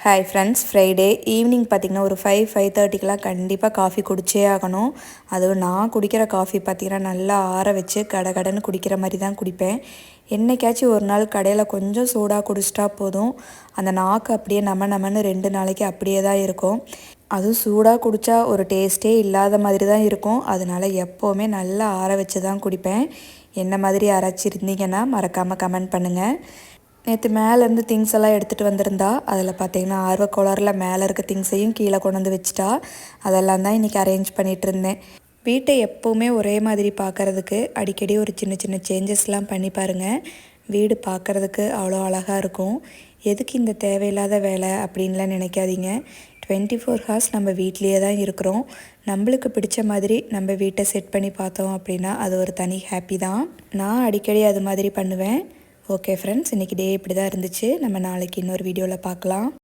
Hi friends, Friday evening பார்த்திங்கன்னா ஒரு 5:30க்கெலாம் கண்டிப்பாக காஃபி குடிச்சே ஆகணும். அதுவும் நான் குடிக்கிற காஃபி பார்த்திங்கன்னா நல்லா ஆற வச்சு கடகடன்னு குடிக்கிற மாதிரி தான் குடிப்பேன். என்றைக்காச்சும் ஒரு நாள் கடையில் கொஞ்சம் சூடாக குடிச்சிட்டா போதும், அந்த நாக்கு அப்படியே நமன்னு 2 நாளைக்கு அப்படியே தான் இருக்கும். அதுவும் சூடாக குடித்தா ஒரு டேஸ்ட்டே இல்லாத மாதிரி தான் இருக்கும். அதனால் எப்போவுமே நல்லா ஆற வச்சு தான் குடிப்பேன். என்ன மாதிரி யாராச்சும் இருந்தீங்கன்னா மறக்காமல் கமெண்ட் பண்ணுங்கள். நேற்று மேலேருந்து திங்ஸ் எல்லாம் எடுத்துகிட்டு வந்திருந்தா, அதில் பார்த்தீங்கன்னா ஆர்வக்கோளாறில் மேலே இருக்க திங்ஸையும் கீழே கொண்டு வந்து வச்சுட்டா. அதெல்லாம் தான் இன்றைக்கி அரேஞ்ச் பண்ணிகிட்டு இருந்தேன். வீட்டை எப்போவுமே ஒரே மாதிரி பார்க்குறதுக்கு அடிக்கடி ஒரு சின்ன சின்ன சேஞ்சஸ்லாம் பண்ணி பாருங்கள். வீடு பார்க்குறதுக்கு அவ்வளோ அழகாக இருக்கும். எதுக்கு இந்த தேவையில்லாத வேலை அப்படின்லாம் நினைக்காதீங்க. 24 ஹார்ஸ் நம்ம வீட்லேயே தான் இருக்கிறோம். நம்மளுக்கு பிடிச்ச மாதிரி நம்ம வீட்டை செட் பண்ணி பார்த்தோம் அப்படின்னா அது ஒரு தனி ஹாப்பி தான். நான் அடிக்கடி அது மாதிரி பண்ணுவேன். ஓகே ஃப்ரெண்ட்ஸ், இன்றைக்கி டே இப்படி தான் இருந்துச்சு. நம்ம நாளைக்கு இன்னொரு வீடியோவில் பார்க்கலாம்.